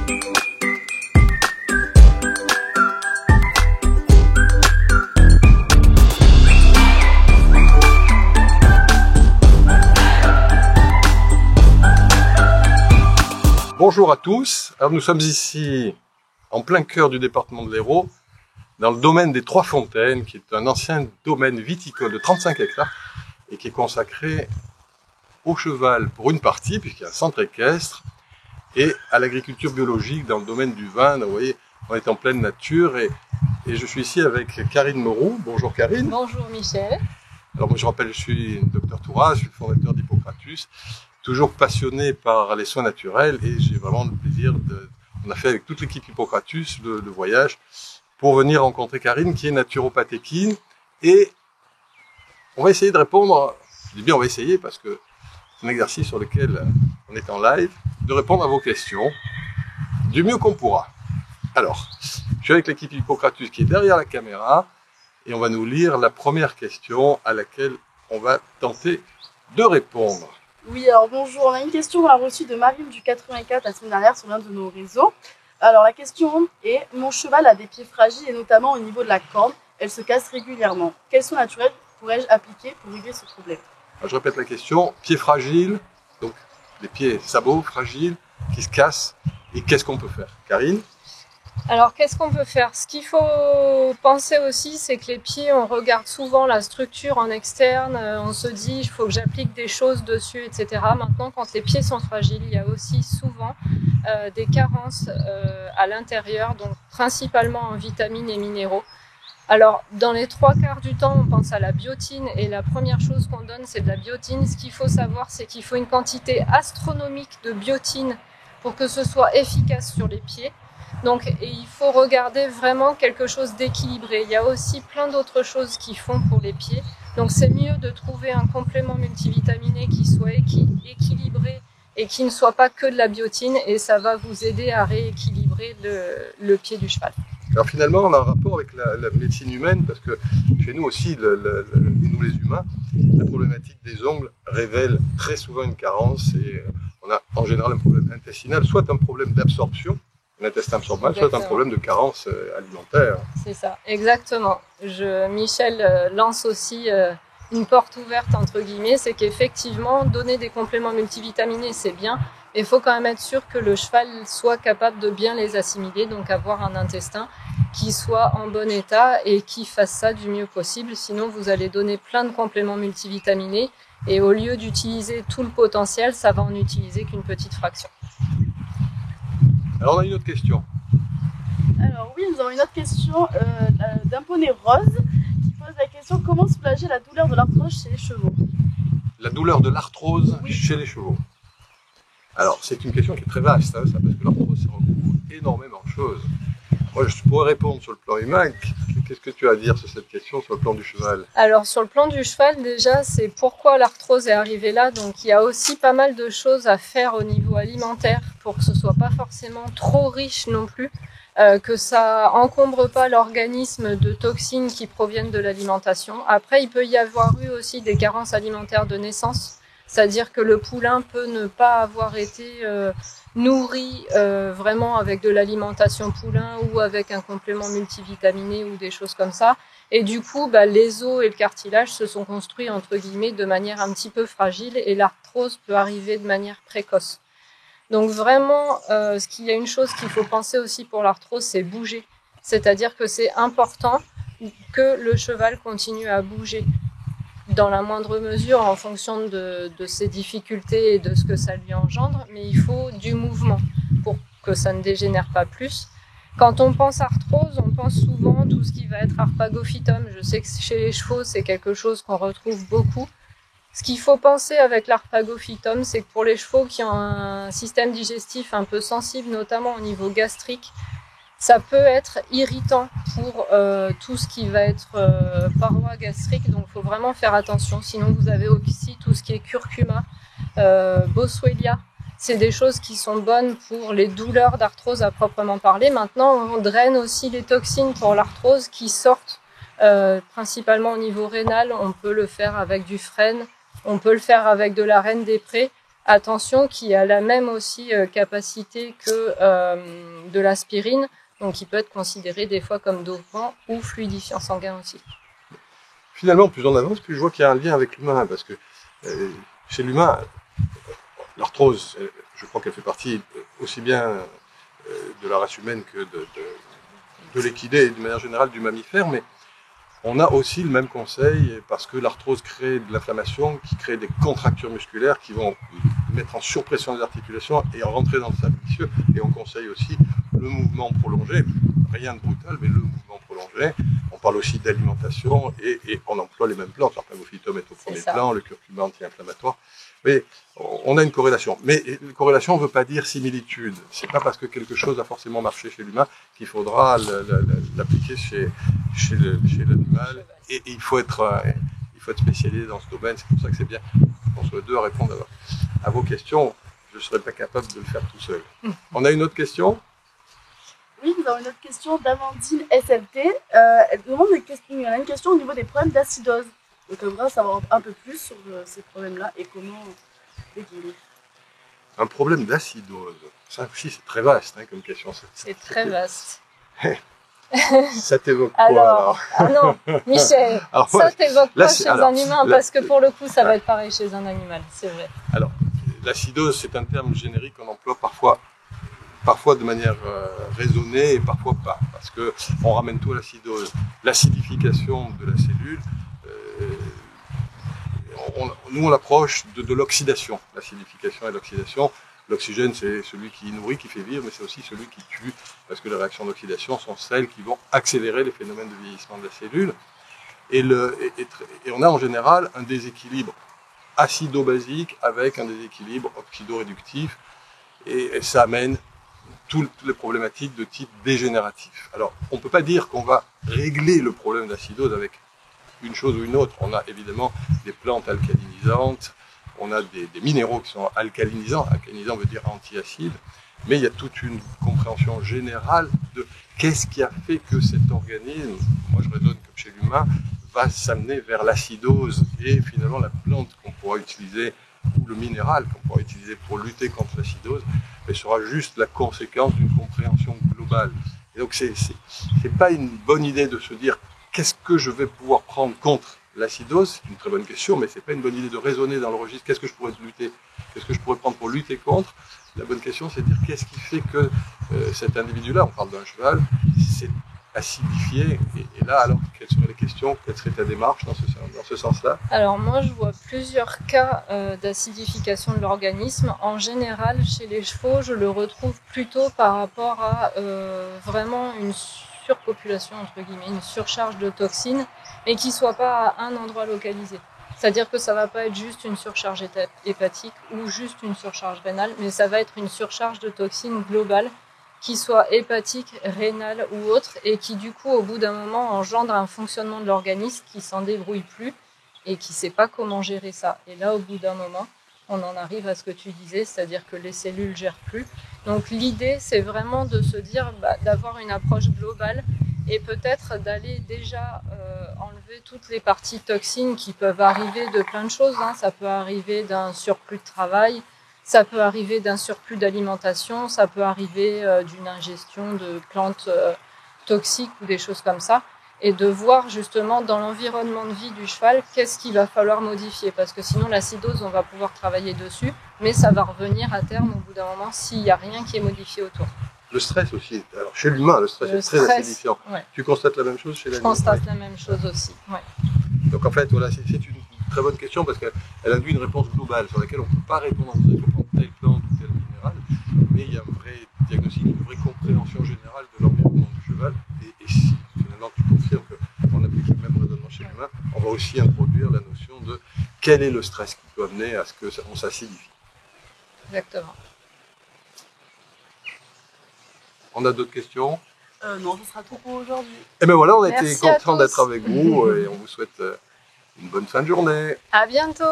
Bonjour à tous, alors nous sommes ici en plein cœur du département de l'Hérault, dans le domaine des Trois Fontaines, qui est un ancien domaine viticole de 35 hectares et qui est consacré au cheval pour une partie, puisqu'il y a un centre équestre, et à l'agriculture biologique dans le domaine du vin. Vous voyez, on est en pleine nature et je suis ici avec Karine Moreau. Bonjour Karine. Bonjour Michel. Alors moi je rappelle, je suis Dr Touras, je suis le fondateur d'Hippocratus, toujours passionné par les soins naturels et j'ai vraiment le plaisir on a fait avec toute l'équipe Hippocratus le voyage pour venir rencontrer Karine qui est naturopathe équine et on va essayer de répondre, je dis bien on va essayer parce que c'est un exercice sur lequel on est en live, de répondre à vos questions du mieux qu'on pourra. Alors, je suis avec l'équipe Hippocratus qui est derrière la caméra et on va nous lire la première question à laquelle on va tenter de répondre. Oui, alors bonjour, on a une question qu'on a reçue de Marine du 84 la semaine dernière sur l'un de nos réseaux. Alors la question est, mon cheval a des pieds fragiles et notamment au niveau de la corne, elle se casse régulièrement. Quels soins naturels pourrais-je appliquer pour régler ce problème? Alors, je répète la question, pieds fragiles, donc les pieds sabots fragiles qui se cassent, et qu'est-ce qu'on peut faire? Karine? Alors qu'est-ce qu'on peut faire? Ce qu'il faut penser aussi, c'est que les pieds, on regarde souvent la structure en externe, on se dit il faut que j'applique des choses dessus, etc. Maintenant, quand les pieds sont fragiles, il y a aussi souvent des carences à l'intérieur, donc principalement en vitamines et minéraux. Alors, dans les 3/4 du temps, on pense à la biotine et la première chose qu'on donne, c'est de la biotine. Ce qu'il faut savoir, c'est qu'il faut une quantité astronomique de biotine pour que ce soit efficace sur les pieds. Donc, il faut regarder vraiment quelque chose d'équilibré. Il y a aussi plein d'autres choses qui font pour les pieds. Donc, c'est mieux de trouver un complément multivitaminé qui soit équilibré et qui ne soit pas que de la biotine. Et ça va vous aider à rééquilibrer le pied du cheval. Alors finalement, on a un rapport avec la médecine humaine parce que chez nous aussi, nous les humains, la problématique des ongles révèle très souvent une carence et on a en général un problème intestinal, soit un problème d'absorption, l'intestin absorbe mal, soit un problème de carence alimentaire. C'est ça, exactement. Michel lance aussi une porte ouverte entre guillemets, c'est qu'effectivement, donner des compléments multivitaminés, c'est bien. Il faut quand même être sûr que le cheval soit capable de bien les assimiler, donc avoir un intestin qui soit en bon état et qui fasse ça du mieux possible. Sinon, vous allez donner plein de compléments multivitaminés et au lieu d'utiliser tout le potentiel, ça va en utiliser qu'une petite fraction. Alors, on a une autre question. Alors oui, nous avons une autre question d'un poney rose qui pose la question, comment soulager la douleur de l'arthrose chez les chevaux? La douleur de l'arthrose chez les chevaux. Alors, c'est une question qui est très vaste, hein, ça, parce que l'arthrose, ça recouvre énormément de choses. Moi, je pourrais répondre sur le plan humain. Qu'est-ce que tu as à dire sur cette question, sur le plan du cheval? Alors, sur le plan du cheval, déjà, c'est pourquoi l'arthrose est arrivée là. Donc, il y a aussi pas mal de choses à faire au niveau alimentaire pour que ce soit pas forcément trop riche non plus, que ça encombre pas l'organisme de toxines qui proviennent de l'alimentation. Après, il peut y avoir eu aussi des carences alimentaires de naissance. C'est-à-dire que le poulain peut ne pas avoir été nourri vraiment avec de l'alimentation poulain ou avec un complément multivitaminé ou des choses comme ça. Et du coup, les os et le cartilage se sont construits entre guillemets de manière un petit peu fragile et l'arthrose peut arriver de manière précoce. Donc vraiment, il y a une chose qu'il faut penser aussi pour l'arthrose, c'est bouger. C'est-à-dire que c'est important que le cheval continue à bouger dans la moindre mesure en fonction de ses difficultés et de ce que ça lui engendre, mais il faut du mouvement pour que ça ne dégénère pas plus. Quand on pense arthrose, on pense souvent tout ce qui va être arpagophytum. Je sais que chez les chevaux, c'est quelque chose qu'on retrouve beaucoup. Ce qu'il faut penser avec l'arpagophytum, c'est que pour les chevaux qui ont un système digestif un peu sensible, notamment au niveau gastrique, ça peut être irritant pour tout ce qui va être paroi gastrique, donc il faut vraiment faire attention. Sinon, vous avez aussi tout ce qui est curcuma, boswellia. C'est des choses qui sont bonnes pour les douleurs d'arthrose à proprement parler. Maintenant, on draine aussi les toxines pour l'arthrose qui sortent principalement au niveau rénal. On peut le faire avec du frêne, on peut le faire avec de la reine des prés. Attention, qui a la même aussi capacité que de l'aspirine, donc il peut être considéré des fois comme dopant ou fluidifiant sanguin aussi. Finalement, plus on avance, plus je vois qu'il y a un lien avec l'humain, parce que chez l'humain, l'arthrose, je crois qu'elle fait partie aussi bien de la race humaine que de l'équidé et de manière générale du mammifère, mais on a aussi le même conseil parce que l'arthrose crée de l'inflammation, qui crée des contractures musculaires qui vont mettre en surpression les articulations et rentrer dans le cercle vicieux. Et on conseille aussi le mouvement prolongé, rien de brutal, mais le mouvement prolongé. On parle aussi d'alimentation et on emploie les mêmes plantes. L'arpagophytum est au premier plan, le curcuma anti-inflammatoire. Mais on a une corrélation. Mais une corrélation ne veut pas dire similitude. C'est pas parce que quelque chose a forcément marché chez l'humain qu'il faudra l'appliquer chez l'animal. Et il faut être spécialisé dans ce domaine. C'est pour ça que c'est bien qu'on soit deux à répondre à vos questions. Je ne serais pas capable de le faire tout seul. On a une autre question ? Oui, nous avons une autre question d'Amandine SLT. Elle demande une question au niveau des problèmes d'acidose. Donc, on aimerait savoir un peu plus sur ces problèmes-là et comment les guérir. Un problème d'acidose. Ça aussi, c'est très vaste comme question. C'est très vaste. Ça t'évoque quoi alors? Ah non, Michel, alors, ça t'évoque pas chez un humain, parce que pour le coup, ça va être pareil chez un animal, c'est vrai. Alors, l'acidose, c'est un terme générique qu'on emploie parfois de manière raisonnée et parfois pas, parce qu'on ramène tout à l'acidose. L'acidification de la cellule, nous on l'approche de l'oxydation, l'acidification et l'oxydation. L'oxygène, c'est celui qui nourrit, qui fait vivre, mais c'est aussi celui qui tue, parce que les réactions d'oxydation sont celles qui vont accélérer les phénomènes de vieillissement de la cellule. Et on a en général un déséquilibre acido-basique avec un déséquilibre oxydo-réductif, et ça amène toutes les problématiques de type dégénératif. Alors, on ne peut pas dire qu'on va régler le problème d'acidose avec une chose ou une autre. On a évidemment des plantes alcalinisantes, on a des minéraux qui sont alcalinisants. Alcalinisant veut dire anti-acide, mais il y a toute une compréhension générale de qu'est-ce qui a fait que cet organisme, moi je raisonne comme chez l'humain, va s'amener vers l'acidose, et finalement la plante qu'on pourra utiliser, ou le minéral qu'on pourra utiliser pour lutter contre l'acidose, sera juste la conséquence d'une compréhension globale. Et donc c'est pas une bonne idée de se dire qu'est-ce que je vais pouvoir prendre contre l'acidose. C'est une très bonne question, mais c'est pas une bonne idée de raisonner dans le registre qu'est-ce que je pourrais prendre pour lutter contre. La bonne question, c'est de dire qu'est-ce qui fait que cet individu-là, on parle d'un cheval, s'est acidifié, et là alors quelles seraient les questions, quelle serait ta démarche dans ce sens-là? Alors moi je vois plusieurs cas d'acidification de l'organisme. En général chez les chevaux je le retrouve plutôt par rapport à vraiment une surpopulation entre guillemets, une surcharge de toxines, mais qui ne soit pas à un endroit localisé. C'est-à-dire que ça ne va pas être juste une surcharge hépatique ou juste une surcharge rénale, mais ça va être une surcharge de toxines globale, qui soit hépatique, rénale ou autre, et qui du coup au bout d'un moment engendre un fonctionnement de l'organisme qui s'en débrouille plus et qui ne sait pas comment gérer ça. Et là au bout d'un moment, on en arrive à ce que tu disais, c'est-à-dire que les cellules ne gèrent plus. Donc l'idée c'est vraiment de se dire d'avoir une approche globale et peut-être d'aller déjà enlever toutes les parties toxines qui peuvent arriver de plein de choses. Ça peut arriver d'un surplus de travail, ça peut arriver d'un surplus d'alimentation, ça peut arriver d'une ingestion de plantes toxiques ou des choses comme ça. Et de voir justement dans l'environnement de vie du cheval, qu'est-ce qu'il va falloir modifier. Parce que sinon l'acidose, on va pouvoir travailler dessus, mais ça va revenir à terme au bout d'un moment s'il n'y a rien qui est modifié autour. Le stress aussi. Alors chez l'humain, le stress est très acidifiant. Ouais. Tu constates la même chose chez l'animal? Je constate la même chose aussi. Ouais. Donc en fait, voilà, c'est une très bonne question parce qu'elle induit une réponse globale sur laquelle on ne peut pas répondre en disant qu'il faut prendre telle plante ou tel minéral, mais il y a un vrai diagnostic, une vraie compréhension générale de l'environnement du cheval. Et si finalement tu confirmes qu'on applique le même raisonnement chez l'humain, on va aussi introduire la notion de quel est le stress qui peut amener à ce qu'on s'acidifie. Exactement. On a d'autres questions? Non, ce sera tout pour aujourd'hui. Et bien voilà, on a été Merci content d'être avec vous et on vous souhaite une bonne fin de journée. À bientôt.